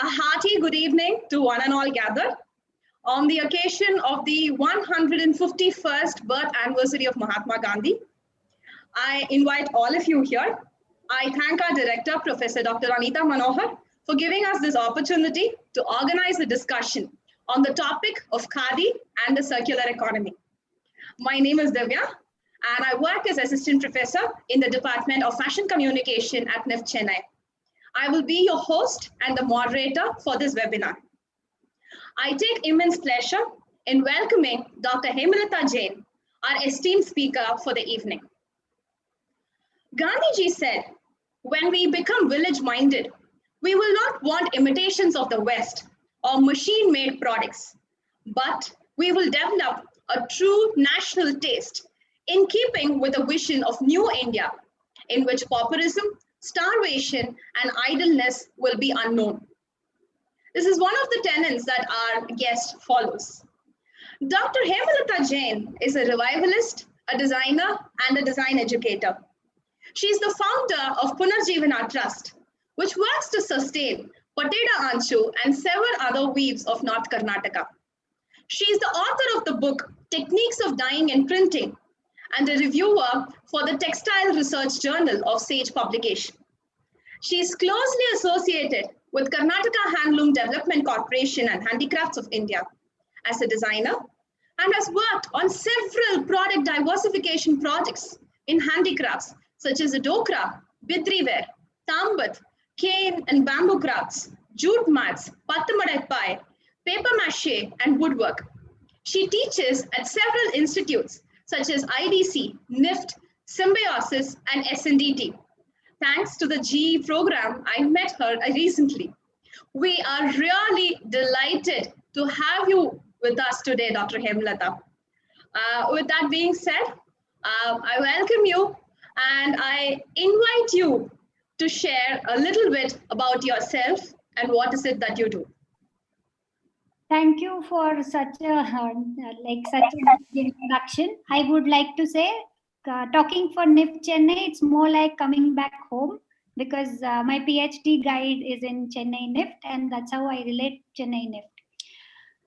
A hearty good evening to one and all gathered on the occasion of the 151st birth anniversary of Mahatma Gandhi. I invite all of you here. I thank our director, Professor Dr. Anita Manohar, for giving us this opportunity to organize a discussion on the topic of Khadi and the circular economy. My name is Divya, and I work as assistant professor in the Department of Fashion Communication at NIFT Chennai. I will be your host and the moderator for this webinar. I take immense pleasure in welcoming Dr. Hemalatha Jain, our esteemed speaker for the evening. Gandhiji said, when we become village-minded, we will not want imitations of the West or machine-made products, but we will develop a true national taste in keeping with the vision of New India, in which pauperism, starvation, and idleness will be unknown. This is one of the tenets that our guest follows. Dr. Hemalatha Jain is a revivalist, a designer, and a design educator. She is the founder of Punarjeevana Trust, which works to sustain Pateda Anchu and several other weaves of North Karnataka. She is the author of the book Techniques of Dyeing and Printing, and a reviewer for the Textile Research Journal of Sage Publication. She is closely associated with Karnataka Handloom Development Corporation and Handicrafts of India as a designer, and has worked on several product diversification projects in handicrafts such as Dokra, Bidriware, Tambat, cane and bamboo crafts, jute mats, Pathamadai pie, paper mache, and woodwork. She teaches at several institutes such as IDC, NIFT, Symbiosis, and SNDT. Thanks to the GE program, I met her recently. We are really delighted to have you with us today, Dr. Hemalatha. With that being said, I welcome you and I invite you to share a little bit about yourself and what is it that you do. Thank you for such an introduction. I would like to say, talking for NIFT Chennai, it's more like coming back home because my PhD guide is in Chennai NIFT, and that's how I relate Chennai NIFT.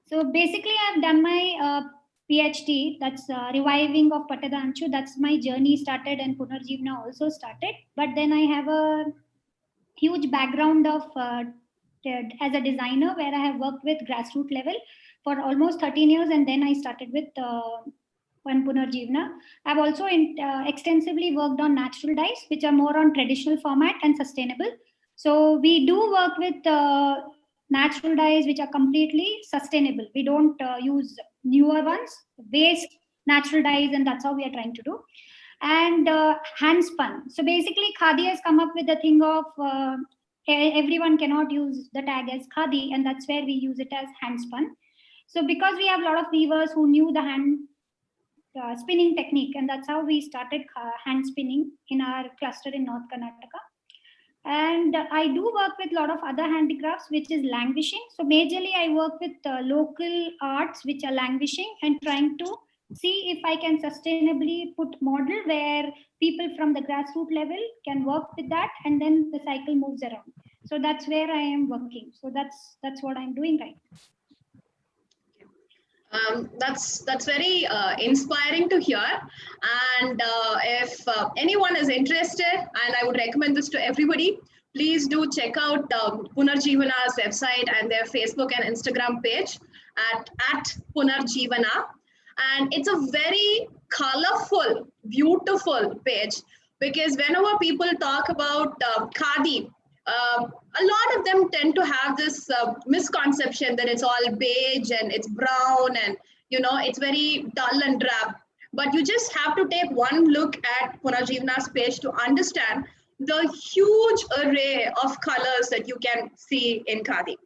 So basically, I've done my PhD, that's reviving of Pateda Anchu. That's my journey started, and Punarjeevana also started. But then I have a huge background of as a designer, where I have worked with grassroots level for almost 13 years, and then I started with Punarjeevana. I've also extensively worked on natural dyes, which are more on traditional format and sustainable. So we do work with natural dyes which are completely sustainable. We don't use newer ones, waste natural dyes, and that's how we are trying to do. And hand spun. So basically, Khadi has come up with the thing of everyone cannot use the tag as Khadi, and that's where we use it as hand spun. So because we have a lot of weavers who knew the hand spinning technique, and that's how we started hand spinning in our cluster in North Karnataka. And I do work with a lot of other handicrafts, which is languishing. So majorly I work with local arts which are languishing and trying to see if I can sustainably put model where people from the grassroots level can work with that, and then the cycle moves around. So that's where I am working. So that's what I'm doing right now. That's very inspiring to hear. And if anyone is interested, and I would recommend this to everybody, please do check out Punarjeevana's website and their Facebook and Instagram page at Punarjeevana. And it's a very colorful, beautiful page, because whenever people talk about Khadi, a lot of them tend to have this misconception that it's all beige and it's brown and it's very dull and drab. But you just have to take one look at Punarjeevana's page to understand the huge array of colors that you can see in Khadi.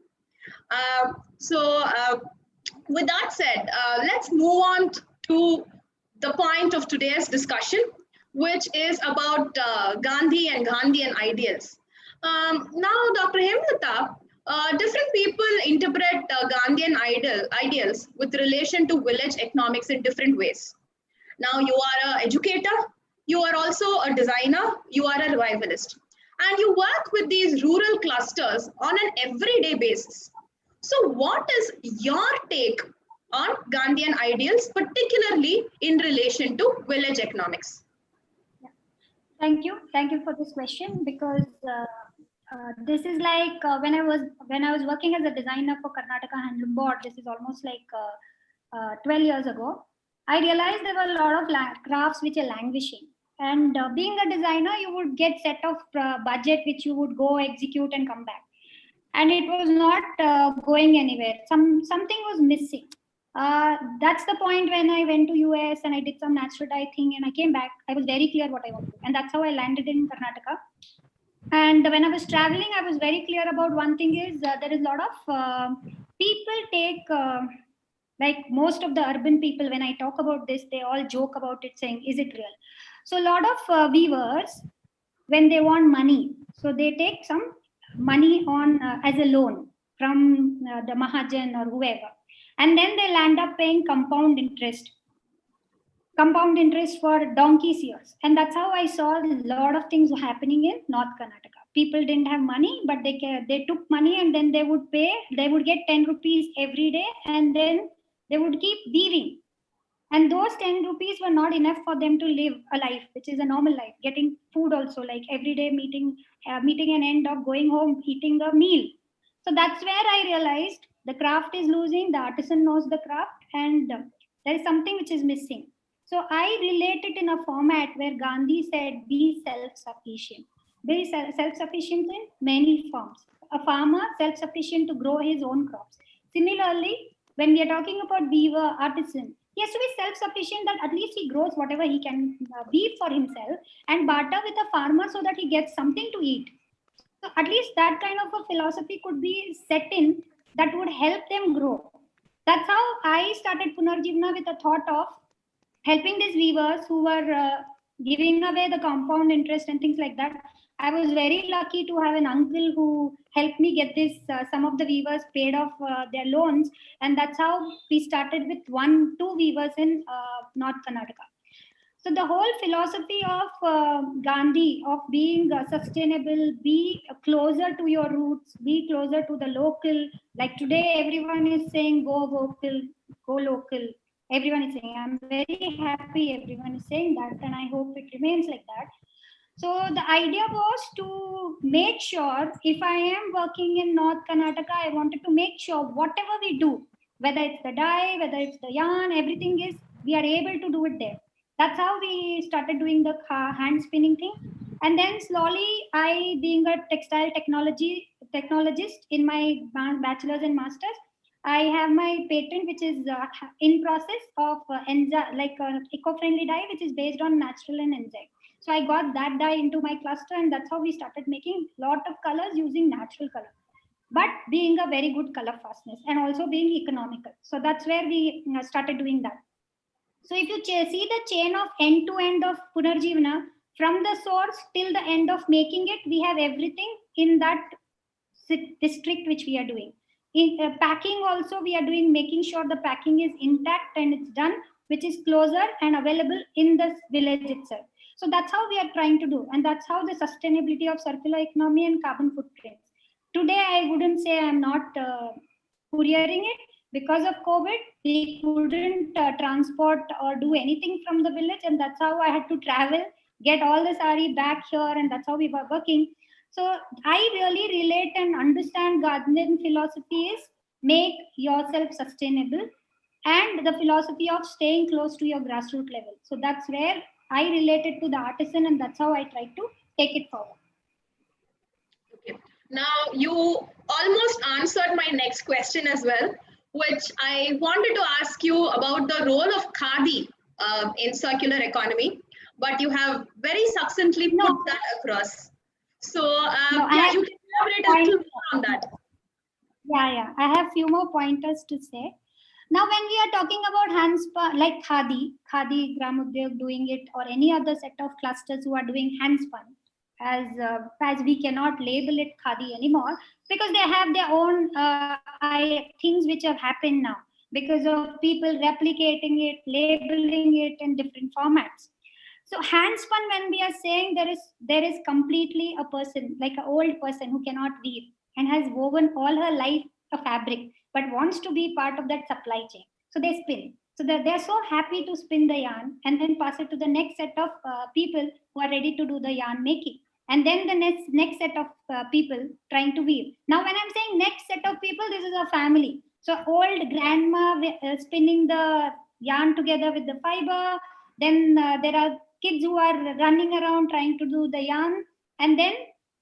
With that said, let's move on to the point of today's discussion, which is about Gandhi and Gandhian ideals. Now, Dr. Hemalatha, different people interpret Gandhian ideals with relation to village economics in different ways. Now, you are an educator, you are also a designer, you are a revivalist. and you work with these rural clusters on an everyday basis. So what is your take on Gandhian ideals, particularly in relation to village economics? Thank you for this question, because this is like when I was working as a designer for Karnataka Handloom Board. This is almost like 12 years ago. I realized there were a lot of crafts which are languishing, and being a designer, you would get set of budget which you would go execute and come back, and it was not going anywhere. Something was missing. That's the point when I went to US and I did some natural dye thing, and I came back. I was very clear what I wanted, and that's how I landed in Karnataka. And when I was traveling, I was very clear about one thing is there is a lot of people take, like most of the urban people, when I talk about this, they all joke about it saying, is it real? So a lot of weavers, when they want money, so they take some money on as a loan from the Mahajan or whoever. And then they'll end up paying compound interest for donkey's years. And that's how I saw a lot of things happening in North Karnataka. People didn't have money, but they took money, and then they would get 10 rupees every day, and then they would keep weaving. And those 10 rupees were not enough for them to live a life, which is a normal life, getting food also, like every day meeting an end of going home, eating a meal. So that's where I realized the craft is losing, the artisan knows the craft, and there is something which is missing. So I relate it in a format where Gandhi said, be self-sufficient. Be self-sufficient in many forms. A farmer, self-sufficient to grow his own crops. Similarly, when we are talking about weaver, artisan, he has to be self-sufficient, that at least he grows whatever he can weave for himself and barter with a farmer so that he gets something to eat. So at least that kind of a philosophy could be set in that would help them grow. That's how I started Punarjeevana, with a thought of helping these weavers who were giving away the compound interest and things like that. I was very lucky to have an uncle who helped me get this, some of the weavers paid off their loans. And that's how we started with 1-2 weavers in North Karnataka. So the whole philosophy of Gandhi, of being sustainable, be closer to your roots, be closer to the local. Like today, everyone is saying, go vocal, go local. Everyone is saying, I'm very happy everyone is saying that, and I hope it remains like that. So the idea was to make sure, if I am working in North Karnataka, I wanted to make sure whatever we do, whether it's the dye, whether it's the yarn, everything is, we are able to do it there. That's how we started doing the hand spinning thing. And then slowly, I, being a textile technologist in my bachelor's and master's, I have my patent, which is in process of eco-friendly dye, which is based on natural and enzyme. So I got that dye into my cluster, and that's how we started making a lot of colors using natural color, but being a very good color fastness and also being economical. So that's where we started doing that. So if you see the chain of end to end of Punarjeevana, from the source till the end of making it, we have everything in that district which we are doing. In packing also, we are doing, making sure the packing is intact and it's done, which is closer and available in the village itself. So that's how we are trying to do, and that's how the sustainability of circular economy and carbon footprints. Today, I wouldn't say I'm not couriering it. Because of COVID, we couldn't transport or do anything from the village, and that's how I had to travel, get all the saree back here, and that's how we were working. So I really relate and understand Gandhian philosophy is make yourself sustainable, and the philosophy of staying close to your grassroots level. So that's where I related to the artisan, and that's how I try to take it forward. Okay. Now you almost answered my next question as well, which I wanted to ask you about the role of Khadi in circular economy, but you have very succinctly put that across. So you can elaborate a little more on that. Yeah. I have few more pointers to say. Now, when we are talking about handspun, like Khadi, Gram Udyog doing it, or any other set of clusters who are doing handspun, as we cannot label it Khadi anymore, because they have their own things which have happened now because of people replicating it, labeling it in different formats. So hand spun, when we are saying there is completely a person, like an old person who cannot weave and has woven all her life a fabric, but wants to be part of that supply chain. So they spin. So they're so happy to spin the yarn and then pass it to the next set of people who are ready to do the yarn making. And then the next set of people trying to weave. Now, when I'm saying next set of people, this is a family. So old grandma spinning the yarn together with the fiber. Then there are kids who are running around trying to do the yarn, and then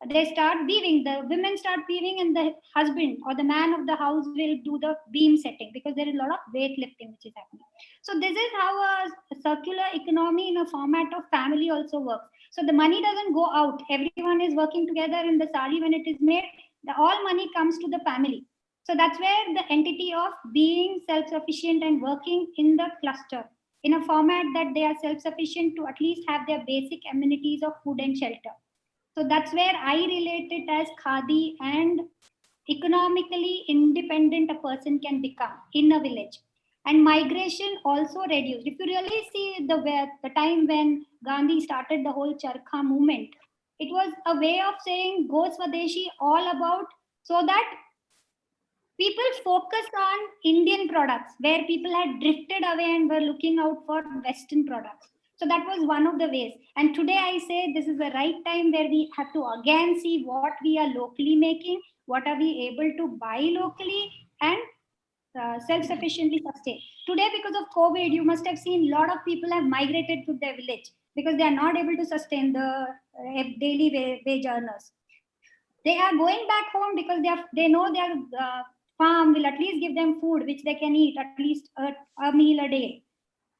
they start weaving. The women start weaving, and the husband or the man of the house will do the beam setting, because there is a lot of weightlifting which is happening. So this is how a circular economy in a format of family also works. So the money doesn't go out. Everyone is working together in the sari. When it is made, all money comes to the family. So that's where the entity of being self-sufficient and working in the cluster in a format that they are self-sufficient to at least have their basic amenities of food and shelter. So that's where I relate it as Khadi and economically independent a person can become in a village. And migration also reduced. If you really see the time when Gandhi started the whole Charkha movement, it was a way of saying go Swadeshi, all about so that people focus on Indian products, where people had drifted away and were looking out for Western products. So that was one of the ways. And today I say this is the right time where we have to again see what we are locally making, what are we able to buy locally, and self-sufficiently sustain. Today, because of COVID, you must have seen a lot of people have migrated to their village because they are not able to sustain the daily wage earners. They are going back home because they know their farm will at least give them food which they can eat at least a meal a day.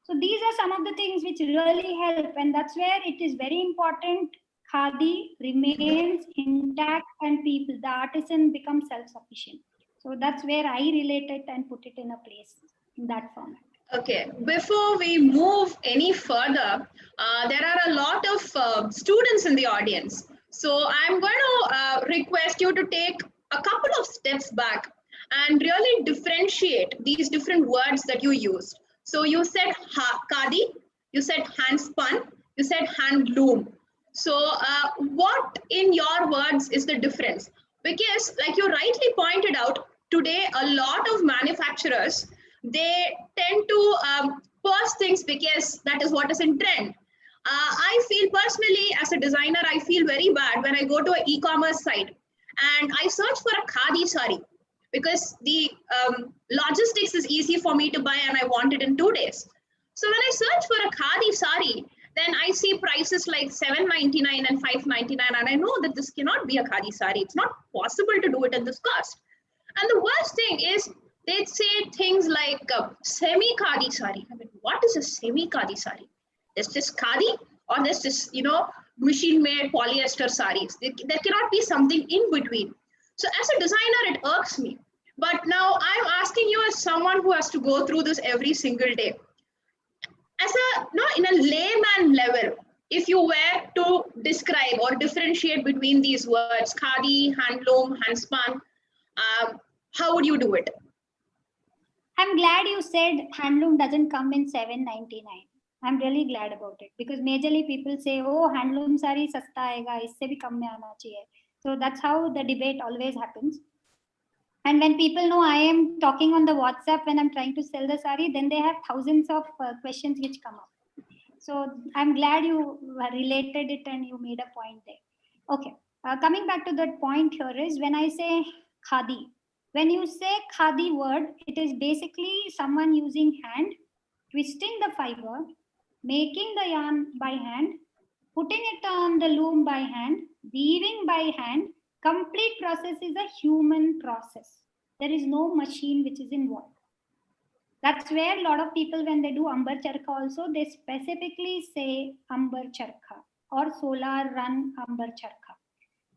So these are some of the things which really help, and that's where it is very important. Khadi remains intact, and people, the artisan, becomes self-sufficient. So that's where I relate it and put it in a place in that format. Okay, before we move any further, there are a lot of students in the audience. So I'm going to request you to take a couple of steps back and really differentiate these different words that you used. So you said Khadi, you said hand spun, you said handloom. So what in your words is the difference? Because like you rightly pointed out, today a lot of manufacturers, they tend to post things because that is what is in trend. I feel personally as a designer, I feel very bad when I go to an e-commerce site and I search for a Khadi sari because the logistics is easy for me to buy and I want it in 2 days. So when I search for a Khadi sari, then I see prices like $7.99 and $5.99, and I know that this cannot be a Khadi sari. It's not possible to do it at this cost. And the worst thing is they'd say things like semi-Khadi sari. I mean, what is a semi-Khadi sari? There's just Khadi or there's just, machine-made polyester saris. There cannot be something in between. So as a designer, it irks me. But now I'm asking you as someone who has to go through this every single day. As in a layman level, if you were to describe or differentiate between these words, Khadi, handloom, handspun, how would you do it? I'm glad you said handloom doesn't come in $7.99. I'm really glad about it, because majorly people say, oh, handloom sari sasta aega, isse bhi kam mein aana chahiye. So that's how the debate always happens. And when people know I am talking on the WhatsApp when I'm trying to sell the sari, then they have thousands of questions which come up. So I'm glad you related it and you made a point there. Okay, coming back to that point here is when I say Khadi. When you say Khadi word, it is basically someone using hand, twisting the fiber, making the yarn by hand, putting it on the loom by hand, weaving by hand. Complete process is a human process. There is no machine which is involved. That's where a lot of people, when they do Ambar Charkha also, they specifically say Ambar Charkha or solar run Ambar Charkha.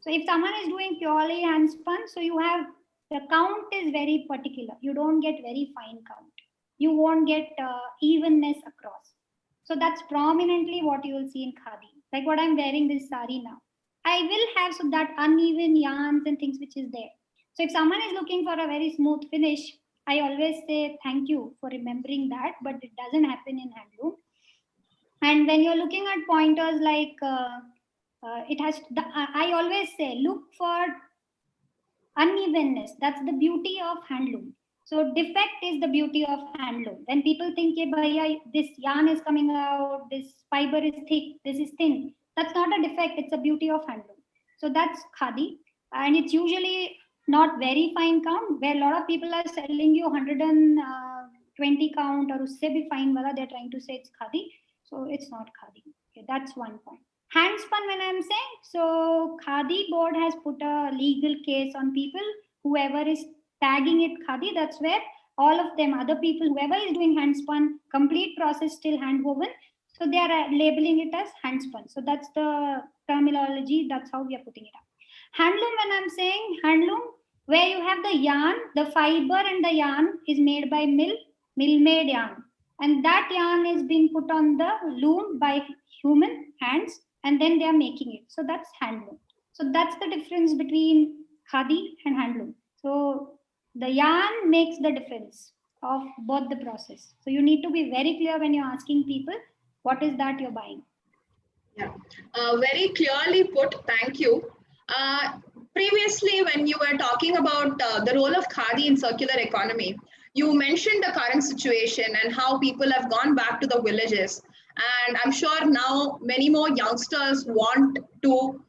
So if someone is doing purely hand spun, so you have, the count is very particular. You don't get very fine count. You won't get evenness across. So that's prominently what you will see in Khadi. Like what I'm wearing this sari now. I will have so that uneven yarns and things which is there. So if someone is looking for a very smooth finish, I always say thank you for remembering that, but it doesn't happen in handloom. And when you're looking at pointers like it has, I always say, look for unevenness. That's the beauty of handloom. So defect is the beauty of handloom. When people think, hey, bhaiya, this yarn is coming out, this fiber is thick, this is thin. That's not a defect, it's a beauty of handloom. So that's Khadi. And it's usually not very fine count, where a lot of people are selling you 120 count or usse bhi fine wala, they're trying to say it's Khadi. So it's not Khadi. Okay, that's one point. Hand spun, when I'm saying, so Khadi board has put a legal case on people, whoever is tagging it Khadi, that's where all of them, other people, whoever is doing hand spun, complete process still hand woven, so they are labeling it as hand spun. So that's the terminology, that's how we are putting it up. Handloom, when I'm saying handloom, where you have the yarn, the fiber and the yarn is made by mill-made yarn, and that yarn is being put on the loom by human hands, and then they are making it. So that's handloom. So that's the difference between Khadi and handloom. So the yarn makes the difference of both the process. So you need to be very clear when you're asking people what is that you're buying. Yeah, very clearly put. Thank you. Previously, when you were talking about the role of Khadi in circular economy, you mentioned the current situation and how people have gone back to the villages. And I'm sure now many more youngsters want to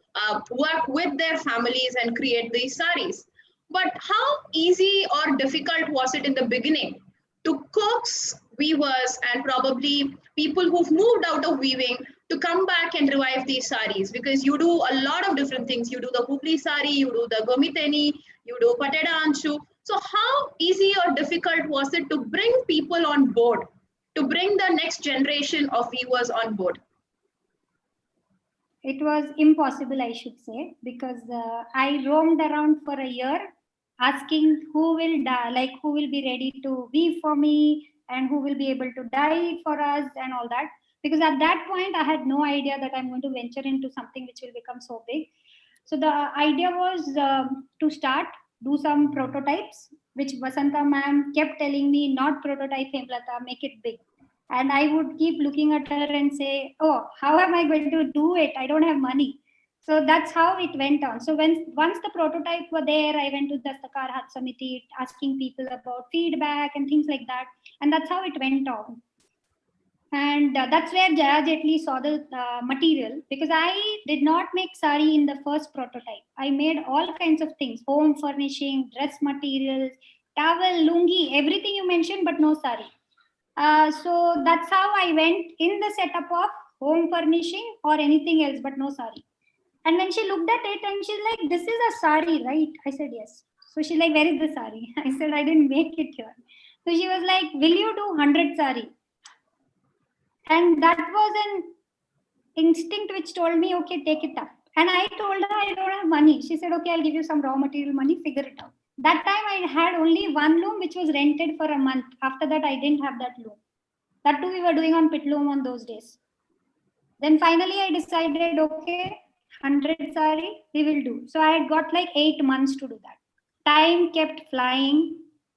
work with their families and create these saris. But how easy or difficult was it in the beginning to coax weavers and probably people who've moved out of weaving to come back and revive these saris? Because you do a lot of different things. You do the Hubli sari, you do the Gomiteni, you do Pateda Anshu. So how easy or difficult was it to bring people on board, to bring the next generation of weavers on board? It was impossible, I should say, because I roamed around for a year asking who will die, who will be ready to weave for me and who will be able to dye for us and all that. Because at that point, I had no idea that I'm going to venture into something which will become so big. So the idea was to start, do some prototypes, which Vasanta ma'am kept telling me, not prototype Hemalatha, make it big. And I would keep looking at her and say, oh, how am I going to do it? I don't have money. So that's how it went on. So once the prototype were there, I went to the Dastakar Hath Samiti asking people about feedback and things like that. And that's how it went on. And that's where Jaya Jetli saw the material, because I did not make sari in the first prototype. I made all kinds of things, home furnishing, dress materials, towel, lungi, everything you mentioned, but no sari. So that's how I went in the setup of home furnishing or anything else, but no sari. And when she looked at it and she's like, this is a sari, right? I said, yes. So she's like, where is the sari? I said, I didn't make it here. So she was like, will you do 100 sari? And that was an instinct which told me, okay, take it up. And I told her I don't have money. She said, okay, I'll give you some raw material money, figure it out. That time I had only one loom which was rented for a month. After that, I didn't have that loom. That too we were doing on pit loom on those days. Then finally I decided, okay, 100 sari, we will do. So I had got like 8 months to do that. Time kept flying.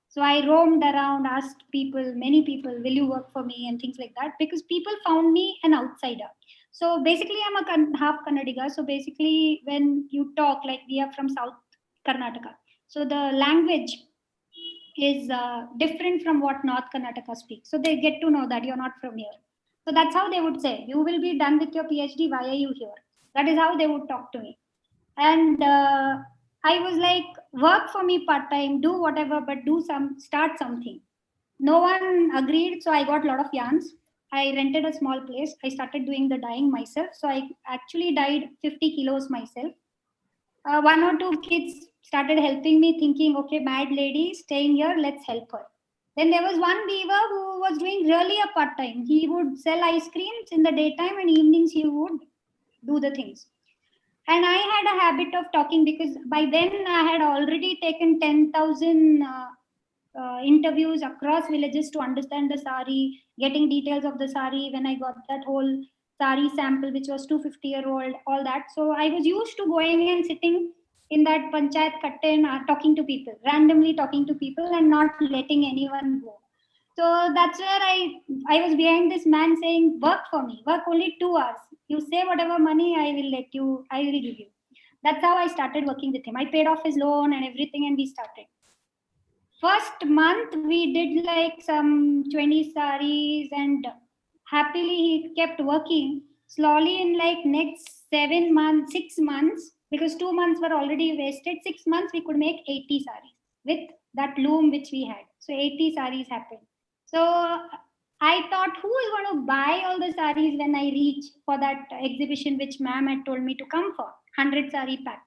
So I roamed around, asked people, many people, will you work for me and things like that, because people found me an outsider. So basically I'm a half Kannadiga. So basically when you talk, like we are from South Karnataka. So the language is different from what North Karnataka speaks. So they get to know that you're not from here. So that's how they would say, you will be done with your PhD, why are you here? That is how they would talk to me. And I was like, work for me part-time, do whatever, but start something. No one agreed, so I got a lot of yarns. I rented a small place. I started doing the dyeing myself. So I actually dyed 50 kilos myself. One or two kids started helping me, thinking, okay, mad lady staying here, let's help her. Then there was one weaver who was doing really a part-time. He would sell ice creams in the daytime, and evenings he would do the things. And I had a habit of talking, because by then I had already taken 10,000 interviews across villages to understand the sari, getting details of the sari. When I got that whole sari sample, which was 250-year-old, all that. So I was used to going and sitting in that panchayat katte and talking to people, randomly talking to people and not letting anyone go. So that's where I was behind this man saying, work for me, work only 2 hours. You say whatever money I will give you. That's how I started working with him. I paid off his loan and everything, and we started. First month we did like some 20 saris, and happily he kept working. Slowly in like next 7 months, 6 months, because 2 months were already wasted, 6 months we could make 80 saris with that loom which we had. So 80 saris happened. So I thought, who is going to buy all the saris when I reach for that exhibition which ma'am had told me to come for? 100 sari pack.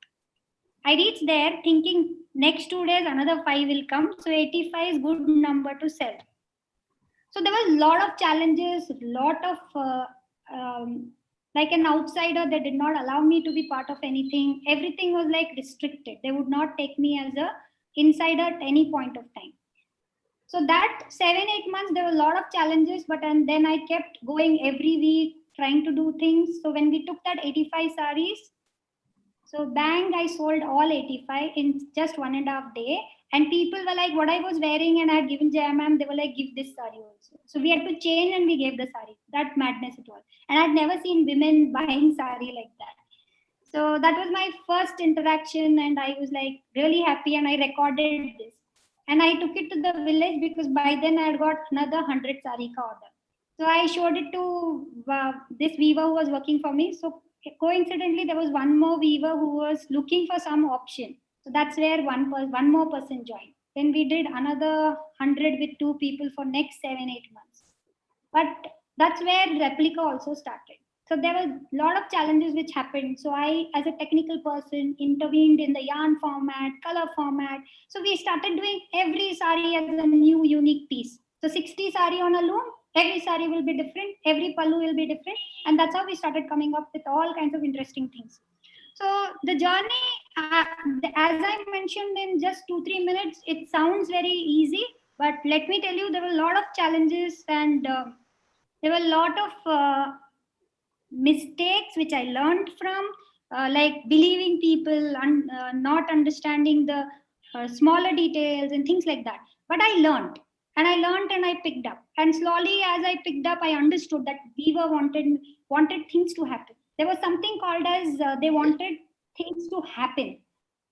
I reached there thinking next 2 days another 5 will come. So 85 is good number to sell. So there was a lot of challenges, lot of like an outsider, they did not allow me to be part of anything. Everything was like restricted. They would not take me as a insider at any point of time. So that 7-8 months, there were a lot of challenges, but and then I kept going every week, trying to do things. So when we took that 85 saris, so bang, I sold all 85 in just 1.5 days. And people were like, what I was wearing and I had given Jaya ma'am, they were like, give this sari also. So we had to change and we gave the sari. That madness it was. And I'd never seen women buying sari like that. So that was my first interaction, and I was like really happy, and I recorded this. And I took it to the village because by then I had got another 100 sari ka order. So I showed it to this weaver who was working for me. So coincidentally, there was one more weaver who was looking for some option. So that's where one more person joined. Then we did another 100 with 2 people for next 7-8 months. But that's where Replica also started. So there were a lot of challenges which happened. So I, as a technical person, intervened in the yarn format, color format. So we started doing every sari as a new unique piece. So 60 sari on a loom, every sari will be different, every pallu will be different. And that's how we started coming up with all kinds of interesting things. So the journey, as I mentioned in just 2-3 minutes, it sounds very easy. But let me tell you, there were a lot of challenges, and there were a lot of mistakes which I learned from, like believing people and not understanding the smaller details and things like that. But I learned and I picked up. And slowly, as I picked up, I understood that Weaver wanted things to happen. There was something called as they wanted things to happen.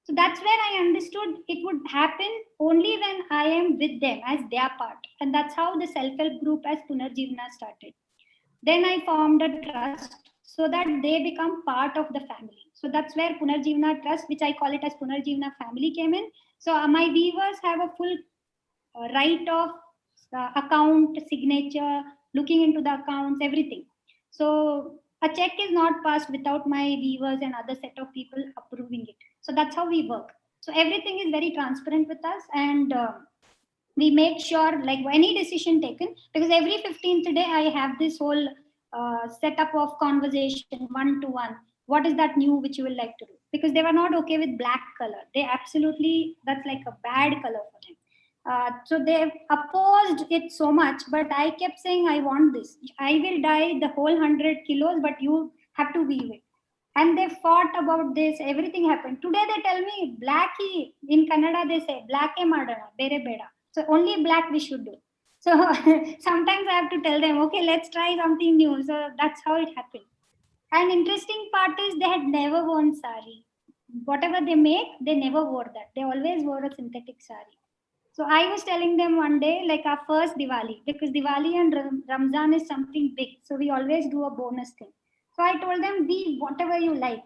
So that's where I understood it would happen only when I am with them as their part. And that's how the self-help group as Punarjeevana started. Then I formed a trust so that they become part of the family. So that's where Punarjeevana Trust, which I call it as Punarjeevana family, came in. So my weavers have a full right of account, signature, looking into the accounts, everything. So a check is not passed without my weavers and other set of people approving it. So that's how we work. So everything is very transparent with us, and we make sure like any decision taken, because every 15th day I have this whole setup of conversation one-to-one. What is that new which you will like to do? Because they were not okay with black color. They absolutely, that's like a bad color for them. So they opposed it so much, but I kept saying, I want this. I will dye the whole 100 kilos, but you have to weave it. And they fought about this. Everything happened. Today they tell me black in Kannada they say black madana, bere beda. So only black we should do. So sometimes I have to tell them, okay, let's try something new. So that's how it happened. And interesting part is they had never worn sari. Whatever they make, they never wore that. They always wore a synthetic sari. So I was telling them one day, like our first Diwali, because Diwali and Ramzan is something big. So we always do a bonus thing. So I told them, be whatever you like.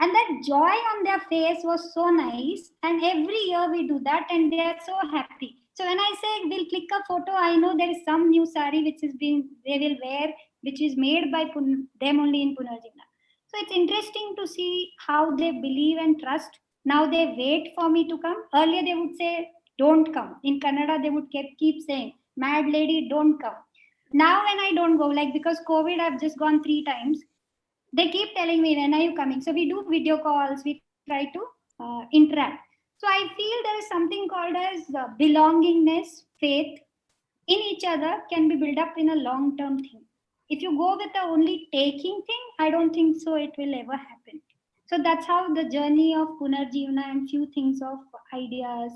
And that joy on their face was so nice. And every year we do that, and they are so happy. So when I say we'll click a photo, I know there is some new sari which is being they will wear, which is made by them only in Punarjeevana. So it's interesting to see how they believe and trust. Now they wait for me to come. Earlier they would say, don't come. In Kannada, they would keep saying, mad lady, don't come. Now when I don't go, like because COVID, I've just gone 3 times. They keep telling me, when are you coming? So we do video calls, we try to interact. So I feel there is something called as belongingness, faith in each other can be built up in a long-term thing. If you go with the only taking thing, I don't think so it will ever happen. So that's how the journey of Punarjeevana and few things of ideas,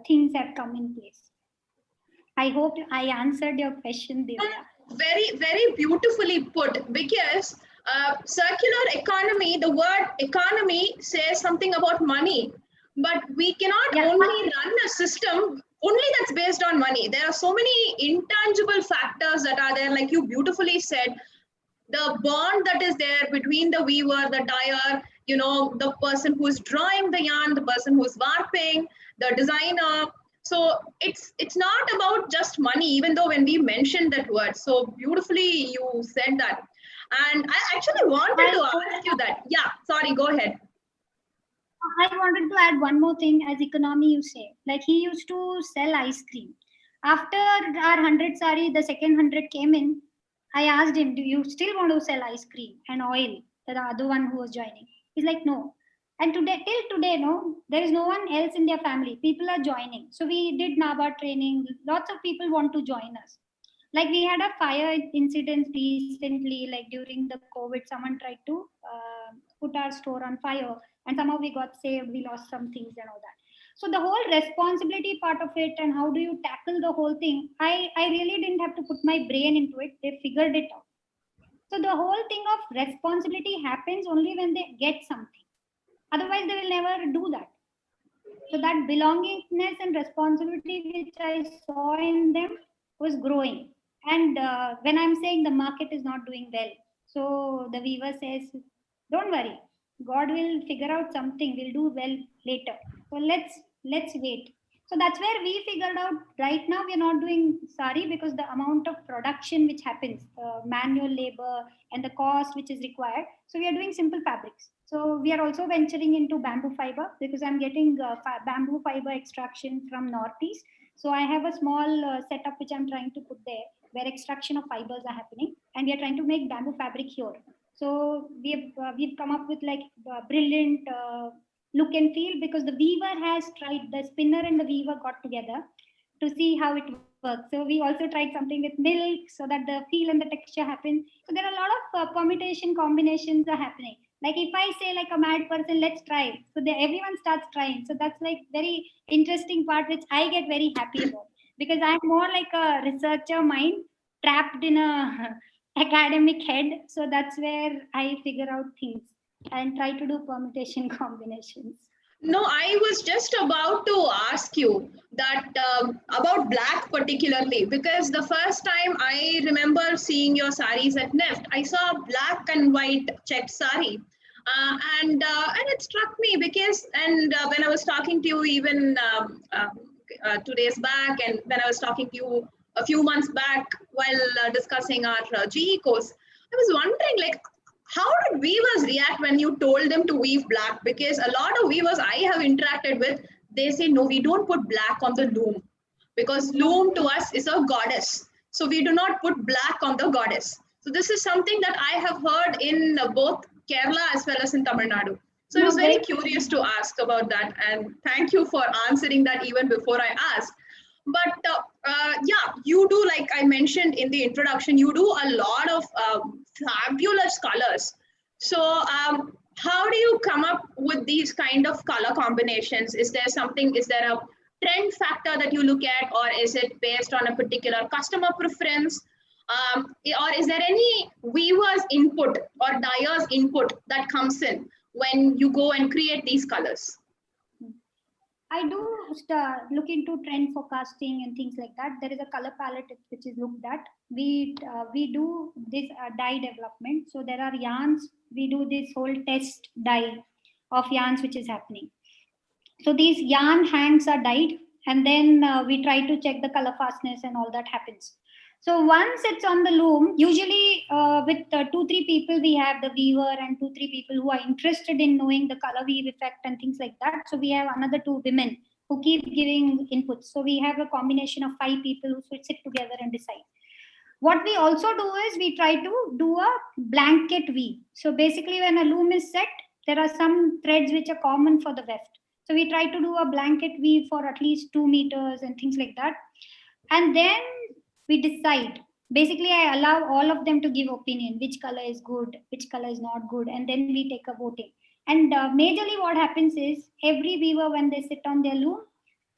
things have come in place. I hope I answered your question, Divya. Very, very beautifully put, because circular economy, the word economy says something about money, but we cannot only run a system only that's based on money. There are so many intangible factors that are there, like you beautifully said, the bond that is there between the weaver, the dyer, the person who's drawing the yarn, the person who's warping, the designer. So it's not about just money, even though when we mentioned that word, so beautifully you said that. And I actually wanted to ask you that. Yeah, sorry, go ahead. I wanted to add one more thing as economy, you say. Like he used to sell ice cream. After our 100 sari, the second 100 came in. I asked him, do you still want to sell ice cream and oil? The other one who was joining. He's like, no. And today, till today, no, there is no one else in their family. People are joining. So we did NABA training. Lots of people want to join us. Like we had a fire incident recently, like during the COVID, someone tried to put our store on fire, and somehow we got saved. We lost some things and all that. So the whole responsibility part of it and how do you tackle the whole thing, I really didn't have to put my brain into it. They figured it out. So the whole thing of responsibility happens only when they get something. Otherwise, they will never do that. So that belongingness and responsibility which I saw in them was growing. And when I'm saying the market is not doing well, so the weaver says, "Don't worry, God will figure out something. We'll do well later. So let's wait." So that's where we figured out. Right now, we are not doing sari because the amount of production which happens, manual labor and the cost which is required. So we are doing simple fabrics. So we are also venturing into bamboo fiber because I'm getting bamboo fiber extraction from Northeast. So I have a small setup which I'm trying to put there where extraction of fibers are happening, and we are trying to make bamboo fabric here. So we've come up with like brilliant look and feel because the weaver has tried, the spinner and the weaver got together to see how it works. So we also tried something with milk so that the feel and the texture happen. So there are a lot of permutation combinations are happening. Like if I say like a mad person, let's try. So everyone starts trying. So that's like very interesting part which I get very happy about because I'm more like a researcher mind trapped in a academic head. So that's where I figure out things and try to do permutation combinations. No, I was just about to ask you that about black particularly, because the first time I remember seeing your saris at NEFT, I saw a black and white checked sari. And it struck me because, when I was talking to you even 2 days back, and when I was talking to you a few months back while discussing our GE course, I was wondering, like, how did weavers react when you told them to weave black? Because a lot of weavers I have interacted with, they say, no, we don't put black on the loom because loom to us is a goddess. So we do not put black on the goddess. So this is something that I have heard in both Kerala as well as in Tamil Nadu. So I was very curious to ask about that. And thank you for answering that even before I asked. But yeah, you do, like I mentioned in the introduction, you do a lot of fabulous colors. So how do you come up with these kind of color combinations? Is there a trend factor that you look at, or is it based on a particular customer preference? Or is there any weaver's input or dyer's input that comes in when you go and create these colors? I do look into trend forecasting and things like that. There is a color palette which is looked at. We do this dye development. So there are yarns. We do this whole test dye of yarns which is happening. So these yarn hands are dyed, and then we try to check the color fastness and all that happens. So once it's on the loom, usually with 2-3 people, we have the weaver and 2-3 people who are interested in knowing the color weave effect and things like that. So we have another 2 women who keep giving inputs. So we have a combination of 5 people who sit together and decide. What we also do is we try to do a blanket weave. So basically when a loom is set, there are some threads which are common for the weft. So we try to do a blanket weave for at least 2 meters and things like that. And then we decide. Basically, I allow all of them to give opinion, which color is good, which color is not good, and then we take a voting. And majorly what happens is every weaver, when they sit on their loom,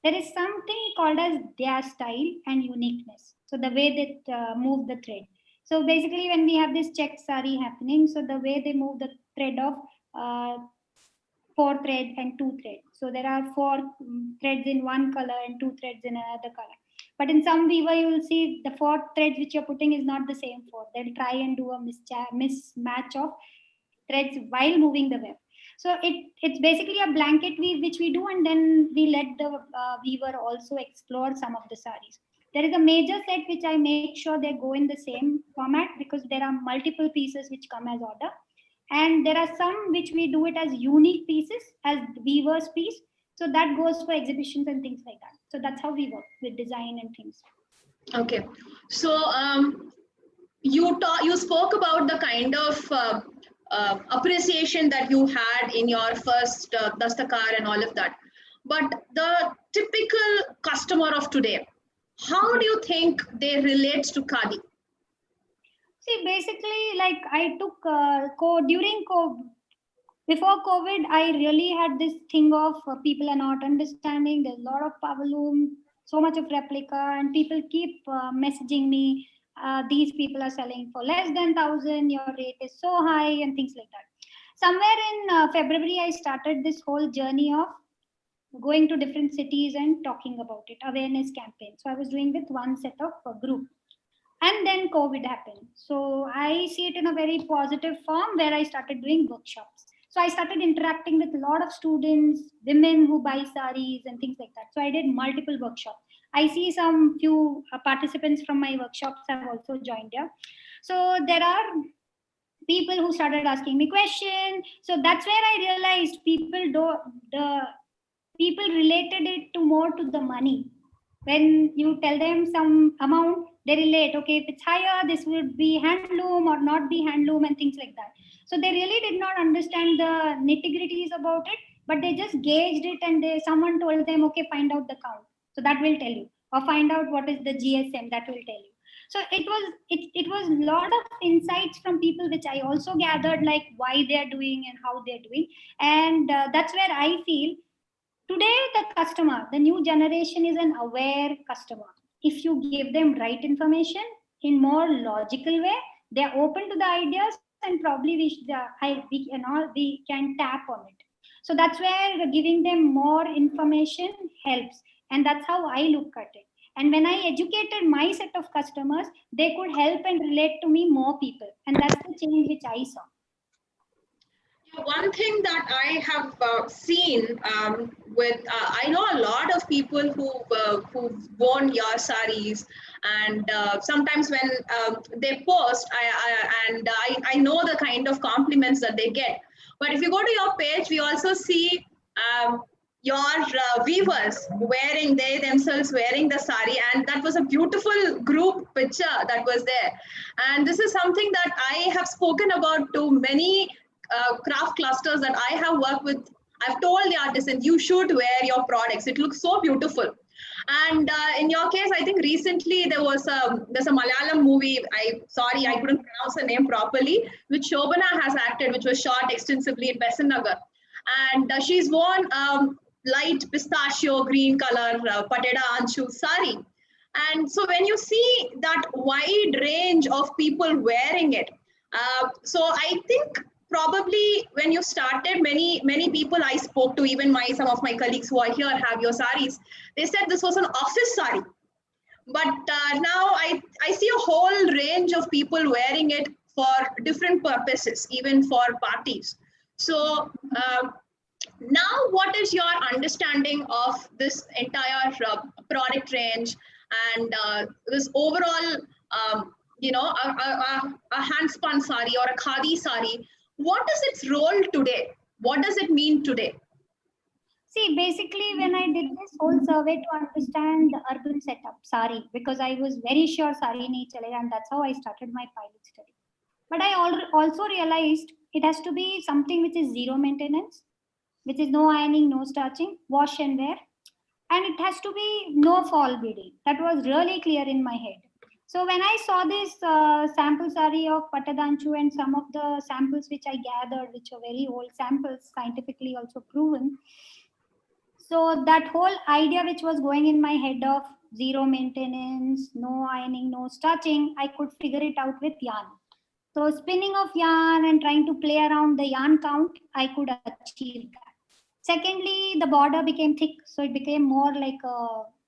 there is something called as their style and uniqueness. So the way they move the thread. So basically, when we have this check sari happening, so the way they move the thread of uh, 4 thread and 2 thread. So there are four threads in one color and 2 threads in another color. But in some weaver, you will see the 4 threads which you're putting is not the same 4. They'll try and do a mismatch of threads while moving the web. So it's basically a blanket weave which we do, and then we let the weaver also explore some of the saris. There is a major set which I make sure they go in the same format because there are multiple pieces which come as order, and there are some which we do it as unique pieces as weaver's piece, so that goes for exhibitions and things like that. So that's how we work with design and things. Okay, so you spoke about the kind of appreciation that you had in your first dastakar and all of that, but the typical customer of today, how do you think they relate to Khadi? See, basically, like I took during COVID, before COVID, I really had this thing of people are not understanding. There's a lot of powerloom, so much of replica, and people keep messaging me. These people are selling for less than 1,000. Your rate is so high, and things like that. Somewhere in February, I started this whole journey of going to different cities and talking about it, awareness campaign. So I was doing with one set of group, and then COVID happened. So I see it in a very positive form where I started doing workshops. So I started interacting with a lot of students, women who buy saris and things like that. So I did multiple workshops. I see some few participants from my workshops have also joined here. So there are people who started asking me questions. So that's where I realized the people related it to more to the money. When you tell them some amount, they relate. Okay, if it's higher, this would be handloom or not be handloom and things like that. So they really did not understand the nitty gritties about it, but they just gauged it, and someone told them, okay, find out the count. So that will tell you, or find out what is the GSM, that will tell you. So it was a lot of insights from people which I also gathered, like why they are doing and how they're doing. And that's where I feel today the customer, the new generation, is an aware customer. If you give them right information in more logical way, they are open to the ideas, and probably we can tap on it. So that's where giving them more information helps, and that's how I look at it. And when I educated my set of customers, they could help and relate to me more people, and that's the change which I saw. One thing that I have seen with I know a lot of people who've worn your saris, and sometimes when they post, I know the kind of compliments that they get. But if you go to your page, we also see your weavers wearing, they themselves wearing the sari, and that was a beautiful group picture that was there. And this is something that I have spoken about to many craft clusters that I have worked with. I've told the artisan, you should wear your products. It looks so beautiful. And in your case, I think recently there's a Malayalam movie. I couldn't pronounce the name properly, which Shobana has acted, which was shot extensively in Besant Nagar. And she's worn light pistachio green color pateda anchu sari. And so when you see that wide range of people wearing it, so I think probably when you started, many people I spoke to, even some of my colleagues who are here have your saris, they said this was an office sari. But now I see a whole range of people wearing it for different purposes, even for parties. So now what is your understanding of this entire product range and this overall, a hand spun sari or a khadi sari? What is its role today? What does it mean today? See, basically, when I did this whole survey to understand the urban setup, Saree, because I was very sure Saree nahi chalega, and that's how I started my pilot study. But I also realized it has to be something which is zero maintenance, which is no ironing, no starching, wash and wear, and it has to be no fall beading. That was really clear in my head. So when I saw this sample saree of Patadanchu and some of the samples which I gathered, which are very old samples, scientifically also proven, So that whole idea which was going in my head of zero maintenance, no ironing, no starching, I could figure it out with yarn. So spinning of yarn and trying to play around the yarn count, I could achieve that. Secondly, the border became thick, so it became more like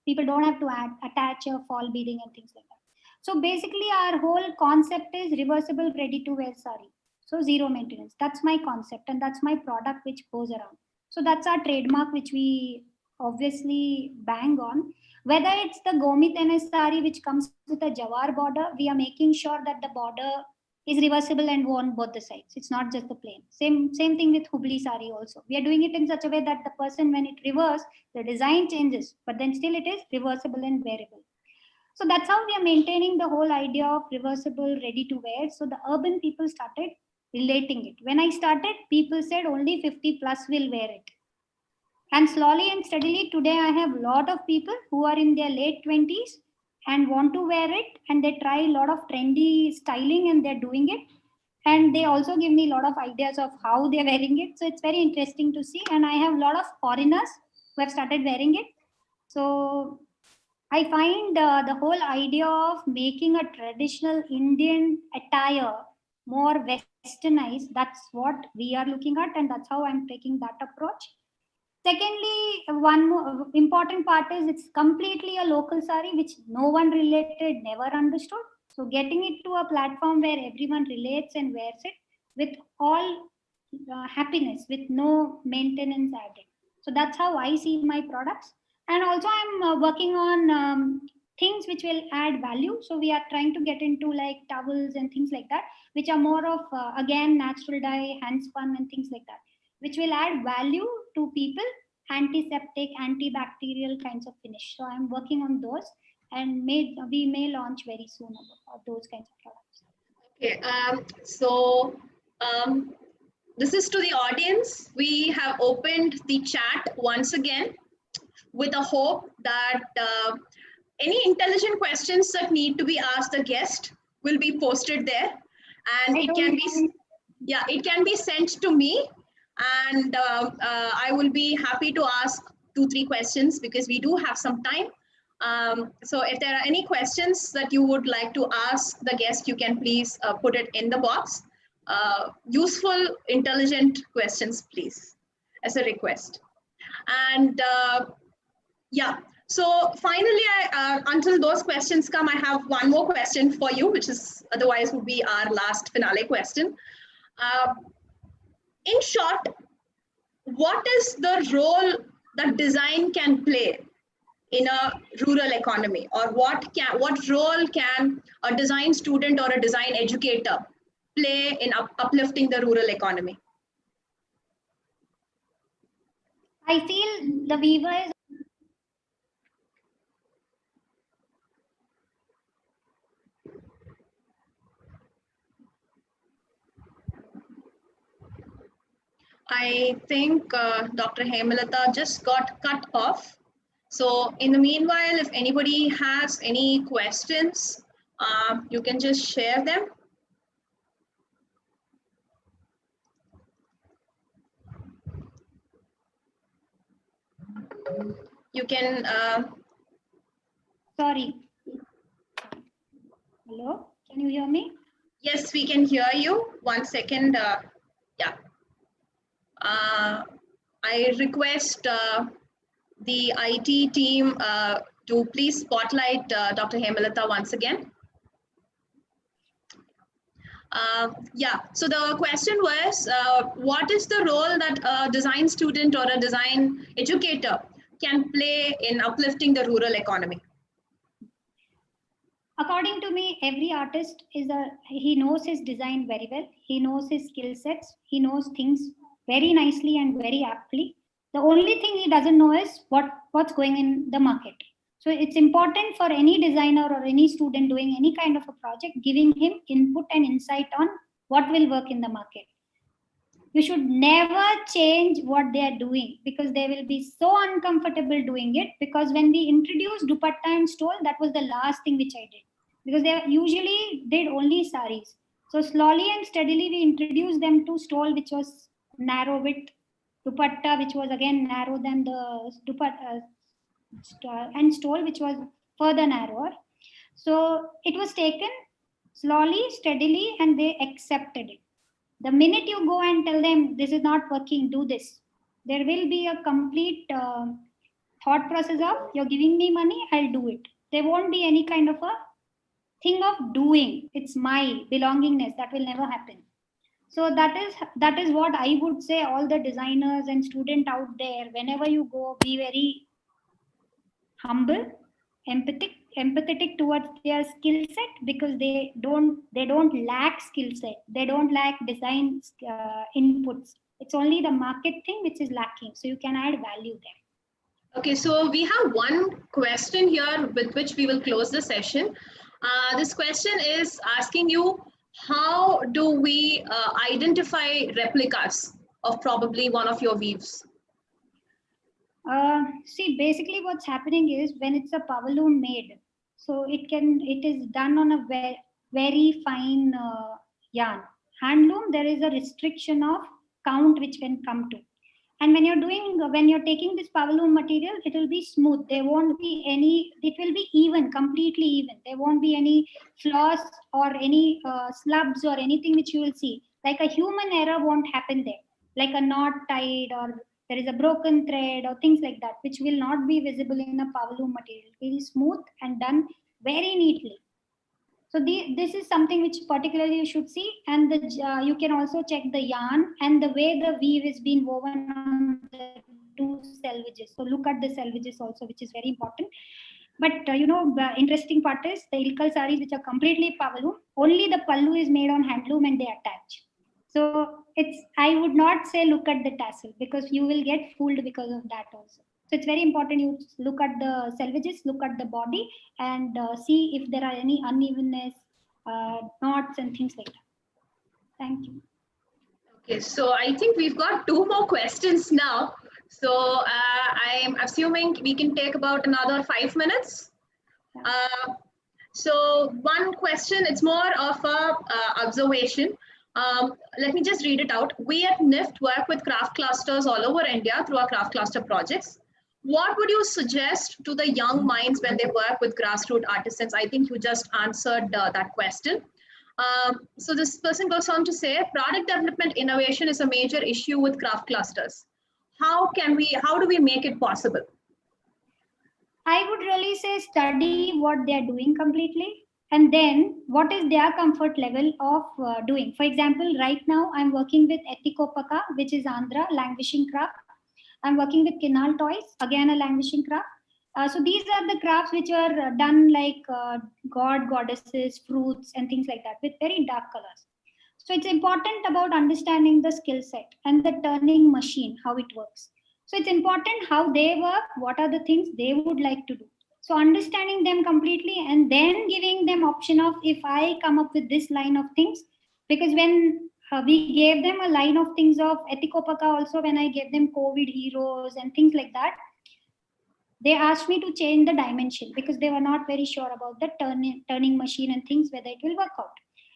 people don't have to attach a fall beading and things like that. So basically, our whole concept is reversible, ready-to-wear sari. So zero maintenance. That's my concept, and that's my product which goes around. So that's our trademark, which we obviously bang on. Whether it's the Gomit NS sari, which comes with a jawar border, we are making sure that the border is reversible and worn both the sides. It's not just the plain. Same thing with Hubli sari also. We are doing it in such a way that the person, when it reverses, the design changes, but then still it is reversible and wearable. So that's how we are maintaining the whole idea of reversible, ready to wear. So the urban people started relating it. When I started, people said only 50 plus will wear it. And slowly and steadily, today I have a lot of people who are in their late 20s and want to wear it, and they try a lot of trendy styling and they're doing it. And they also give me a lot of ideas of how they're wearing it. So it's very interesting to see. And I have a lot of foreigners who have started wearing it. So I find the whole idea of making a traditional Indian attire more westernized, that's what we are looking at, and that's how I'm taking that approach. Secondly, one more important part is it's completely a local sari, which no one related, never understood. So getting it to a platform where everyone relates and wears it with all happiness, with no maintenance added. So that's how I see my products. And also I'm working on things which will add value. So we are trying to get into like towels and things like that, which are more of, again, natural dye, hand spun and things like that, which will add value to people, antiseptic, antibacterial kinds of finish. So I'm working on those, and we may launch very soon about those kinds of products. Okay, this is to the audience. We have opened the chat once again with a hope that any intelligent questions that need to be asked the guest will be posted there, and it can be sent to me, and I will be happy to ask 2-3 questions because we do have some time. So if there are any questions that you would like to ask the guest, you can please put it in the box. Useful, intelligent questions, please, as a request. And yeah, so finally, until those questions come, I have one more question for you, which is otherwise would be our last finale question. In short, what is the role that design can play in a rural economy, or what role can a design student or a design educator play in uplifting the rural economy? I feel the weaver is I think Dr. Hemalatha just got cut off. So in the meanwhile, if anybody has any questions, you can just share them. You can. Sorry. Hello, can you hear me? Yes, we can hear you. 1 second. Yeah. I request the IT team to please spotlight Dr. Hemalatha once again. Yeah, so the question was, what is the role that a design student or a design educator can play in uplifting the rural economy? According to me, every artist he knows his design very well. He knows his skill sets. He knows things very nicely and very aptly. The only thing he doesn't know is what's going in the market. So it's important for any designer or any student doing any kind of a project, giving him input and insight on what will work in the market. You should never change what they are doing, because they will be so uncomfortable doing it. Because when we introduced dupatta and stole, that was the last thing which I did, because they usually did only saris. So slowly and steadily we introduced them to stole, which was narrow width, dupatta, which was again narrow than the dupatta, and stole, which was further narrower. So it was taken slowly, steadily, and they accepted it. The minute you go and tell them this is not working, do this, there will be a complete thought process of you're giving me money, I'll do it. There won't be any kind of a thing of doing. It's my belongingness. That will never happen. So that is what I would say. All the designers and student out there, whenever you go, be very humble, empathetic towards their skill set, because they don't lack skill set, they don't lack design inputs. It's only the market thing which is lacking, so you can add value there. Okay, so we have one question here with which we will close the session. This question is asking you, how do we identify replicas of probably one of your weaves? See, basically what's happening is when it's a power loom made, so it is done on a very fine yarn. Handloom, there is a restriction of count which can come to. And when you're taking this power loom material, it will be smooth. There won't be any, it will be even, completely even. There won't be any flaws or any slubs or anything which you will see. Like a human error won't happen there. Like a knot tied, or there is a broken thread or things like that, which will not be visible in a power loom material. It is smooth and done very neatly. So this is something which particularly you should see, and you can also check the yarn and the way the weave is being woven on the two selvages. So look at the selvages also, which is very important. But the interesting part is the ilkal sarees, which are completely power loom. Only the pallu is made on handloom and they attach. So I would not say look at the tassel, because you will get fooled because of that also. So it's very important you look at the selvages, look at the body, and see if there are any unevenness, knots, and things like that. Thank you. Okay, so I think we've got two more questions now. So I'm assuming we can take about another 5 minutes. So one question, it's more of a observation. Let me just read it out. We at NIFT work with craft clusters all over India through our craft cluster projects. What would you suggest to the young minds when they work with grassroots artisans? I think you just answered that question. So this person goes on to say, product development innovation is a major issue with craft clusters. How do we make it possible? I would really say study what they are doing completely, and then what is their comfort level of doing. For example, right now I'm working with Etikopaka, which is Andhra languishing craft. I'm working with Kinal Toys, again a languishing craft. So these are the crafts which are done like goddesses, fruits, and things like that with very dark colors. So it's important about understanding the skill set and the turning machine, how it works. So it's important how they work, what are the things they would like to do. So understanding them completely and then giving them option of, if I come up with this line of things, because when we gave them a line of things of Etikopaka also, when I gave them COVID heroes and things like that, they asked me to change the dimension because they were not very sure about the turning machine and things, whether it will work out.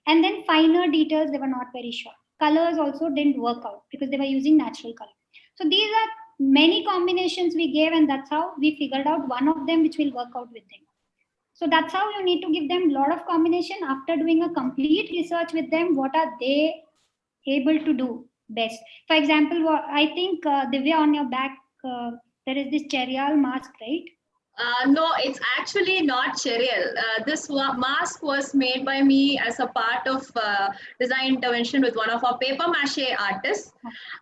And then finer details, they were not very sure. Colors also didn't work out because they were using natural color. So these are many combinations we gave, and that's how we figured out one of them which will work out with them. So that's how you need to give them a lot of combination after doing a complete research with them. What are they able to do best? For example, I think Divya, on your back, there is this Cherial mask, right? No, it's actually not Cheryl. This mask was made by me as a part of design intervention with one of our paper mache artists.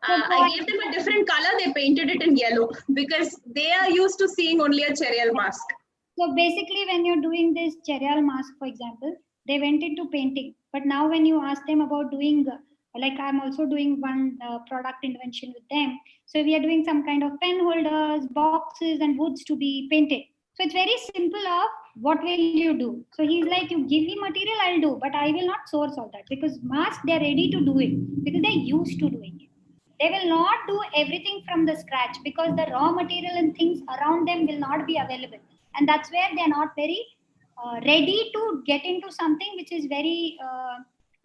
I gave them a different color. They painted it in yellow because they are used to seeing only a Cheryl mask. So basically, when you're doing this Cheryal mask, for example, they went into painting. But now when you ask them about doing, like I'm also doing one product intervention with them. So we are doing some kind of pen holders, boxes, and woods to be painted. So it's very simple of what will you do? So he's like, you give me material, I'll do, but I will not source all that because mask, they're ready to do it because they're used to doing it. They will not do everything from the scratch because the raw material and things around them will not be available. And that's where they're not very ready to get into something which is very,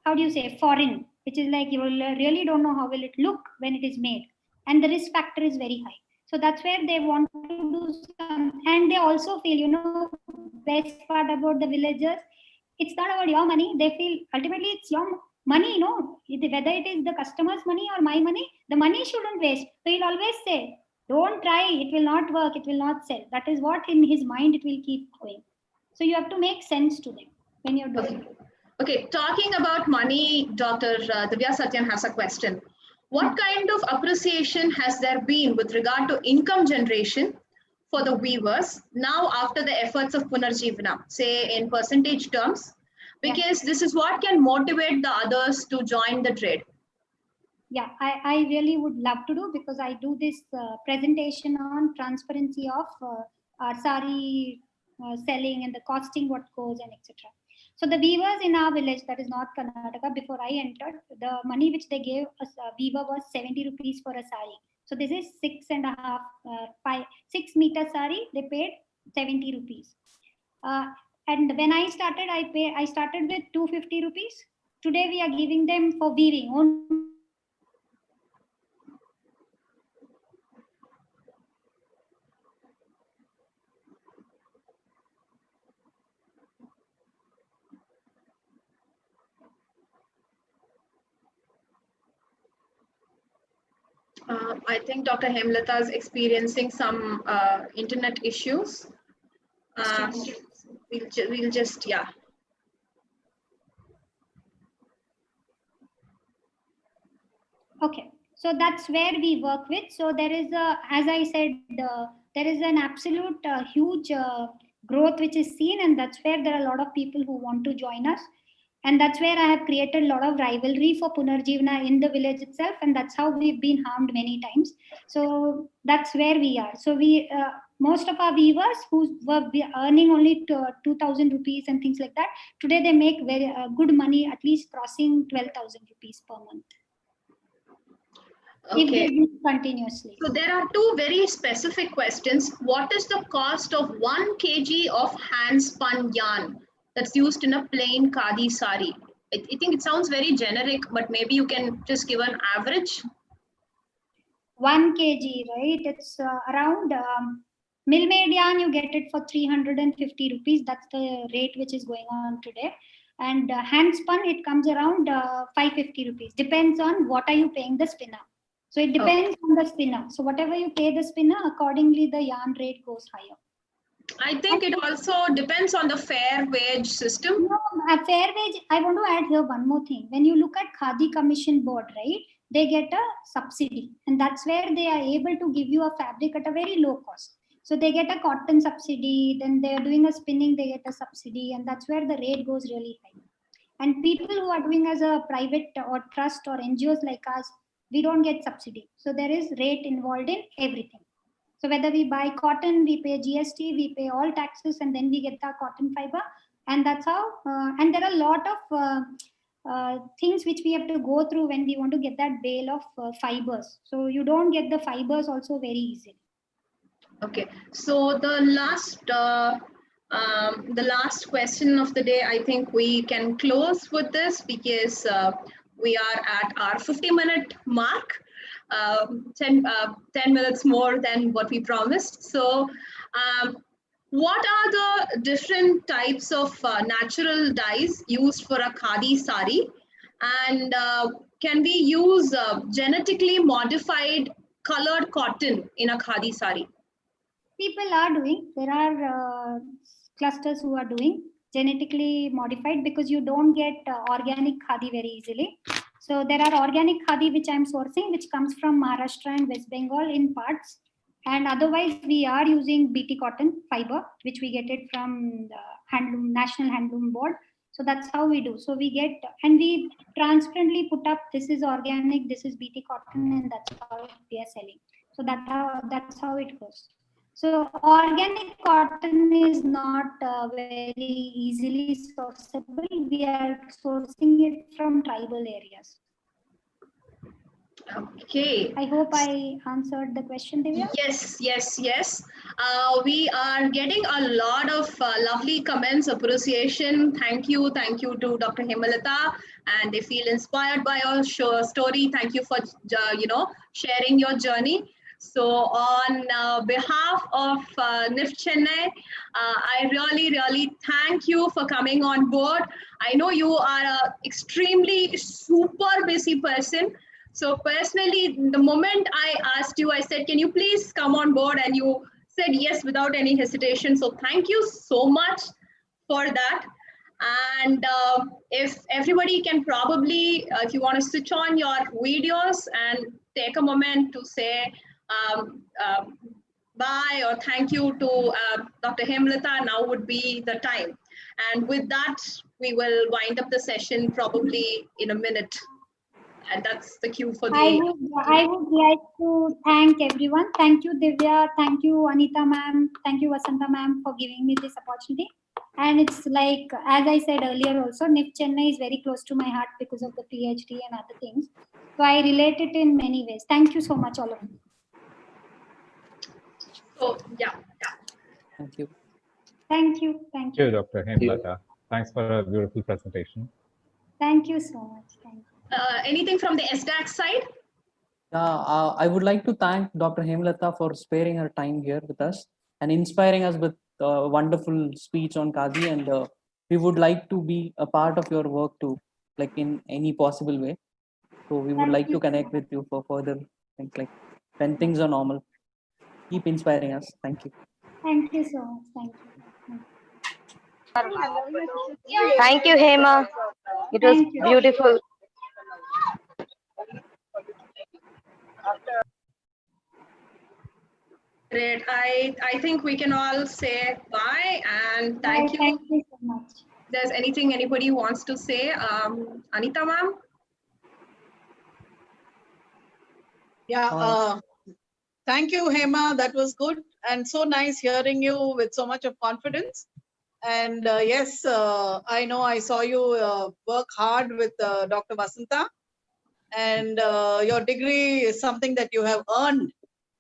how do you say, foreign, which is like you will really don't know how will it look when it is made. and the risk factor is very high. So that's where they want to do some, and they also feel, best part about the villagers, it's not about your money. They feel ultimately it's your money, whether it is the customer's money or my money, the money shouldn't waste. So he'll always say, don't try, it will not work, it will not sell. That is what in his mind it will keep going. So you have to make sense to them when you're doing it. Okay, talking about money, Dr. Divya Satyan has a question. What kind of appreciation has there been with regard to income generation for the weavers now after the efforts of Punarjeevana, say in percentage terms? Because this is what can motivate the others to join the trade. Yeah, I really would love to do, because I do this presentation on transparency of our saree selling and the costing, what goes and etc. So the weavers in our village, that is North Karnataka, before I entered, the money which they gave us a weaver was 70 rupees for a saree. So this is 6 meter saree, they paid 70 rupees. And when I started, I started with 250 rupees. Today we are giving them for weaving only. I think Dr. Hemalatha is experiencing some internet issues. We'll just, yeah. Okay, so that's where we work with. So there is as I said, there is an absolute huge growth which is seen, and that's where there are a lot of people who want to join us. And that's where I have created a lot of rivalry for Punarjeevana in the village itself, and that's how we've been harmed many times. So that's where we are. So we most of our weavers who were earning only 2,000 rupees and things like that, today they make very good money, at least crossing 12,000 rupees per month. Okay. If they do continuously. So there are two very specific questions. What is the cost of 1 kg of hand spun yarn that's used in a plain Khadi saree? I think it sounds very generic, but maybe you can just give an average. 1 kg, right? It's around mill-made yarn, you get it for 350 rupees. That's the rate which is going on today. And hand spun, it comes around 550 rupees. Depends on what are you paying the spinner. So it depends on the spinner. So whatever you pay the spinner, accordingly the yarn rate goes higher. I think it also depends on the fair wage system. No, a fair wage, I want to add here one more thing. When you look at Khadi Commission Board, right, they get a subsidy, and that's where they are able to give you a fabric at a very low cost. So they get a cotton subsidy, then they are doing a spinning, they get a subsidy, and that's where the rate goes really high. And people who are doing as a private or trust or NGOs like us, we don't get subsidy. So there is rate involved in everything. So whether we buy cotton, we pay GST, we pay all taxes, and then we get the cotton fiber. And that's how, and there are a lot of things which we have to go through when we want to get that bale of fibers. So you don't get the fibers also very easily. Okay, so the last question of the day, I think we can close with this because we are at our 50-minute mark. 10 minutes more than what we promised. So what are the different types of natural dyes used for a Khadi saree? And can we use genetically modified colored cotton in a Khadi saree? People are doing. There are clusters who are doing genetically modified, because you don't get organic Khadi very easily. So there are organic Khadi which I'm sourcing, which comes from Maharashtra and West Bengal in parts. And otherwise, we are using BT cotton fiber, which we get it from the National Handloom Board. So that's how we do. So we get, and we transparently put up, this is organic, this is BT cotton, and that's how we are selling. So that's how it goes. So organic cotton is not very easily sourceable. We are sourcing it from tribal areas. Okay. I hope I answered the question, Divya. Yes, yes, yes. We are getting a lot of lovely comments, appreciation. Thank you to Dr. Hemalatha, and they feel inspired by your story. Thank you for sharing your journey. So, on behalf of NIF Chennai, I really thank you for coming on board. I know you are a extremely super busy person. So personally, the moment I asked you, I said, can you please come on board? And you said yes without any hesitation. So thank you so much for that. And if everybody can probably, if you want to switch on your videos and take a moment to say bye or thank you to Dr. Hemalatha, now would be the time. And with that, we will wind up the session probably in a minute. And that's the cue for the. I would like to thank everyone. Thank you, Divya. Thank you, Anita ma'am. Thank you, Vasanta ma'am, for giving me this opportunity. And it's like, as I said earlier also, NIF Chennai is very close to my heart because of the PhD and other things. So I relate it in many ways. Thank you so much, all of you. So, yeah. Thank you. Thank you. Thank you. Thank you, Dr. Hemalatha. Thanks for a beautiful presentation. Thank you so much. Thank you. Anything from the SDAC side? I would like to thank Dr. Hemalatha for sparing her time here with us and inspiring us with a wonderful speech on Kadhi. And we would like to be a part of your work too, like in any possible way. So we would like to connect with you for further things, like when things are normal. Keep inspiring us. Thank you. Thank you so much. Thank you. Thank you, Hema. It was beautiful. Great. I think we can all say bye and thank you. Thank you so much. If there's anything anybody wants to say, Anita ma'am? Yeah, thank you, Hema. That was good and so nice hearing you with so much of confidence. And yes, I know I saw you work hard with Dr. Vasanta, and your degree is something that you have earned.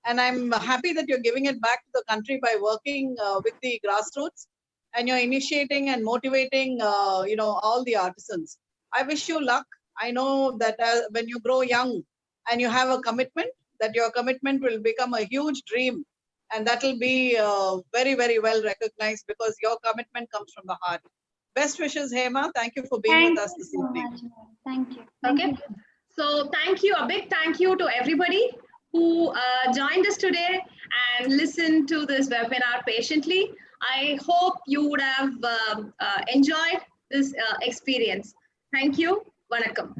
And I'm happy that you're giving it back to the country by working with the grassroots, and you're initiating and motivating, all the artisans. I wish you luck. I know that when you grow young and you have a commitment, that your commitment will become a huge dream, and that will be very, very well recognized because your commitment comes from the heart. Best wishes, Hema. Thank you for being with us this evening. Thank you. Okay. So thank you. A big thank you to everybody who joined us today and listened to this webinar patiently. I hope you would have enjoyed this experience. Thank you. Vanakkam.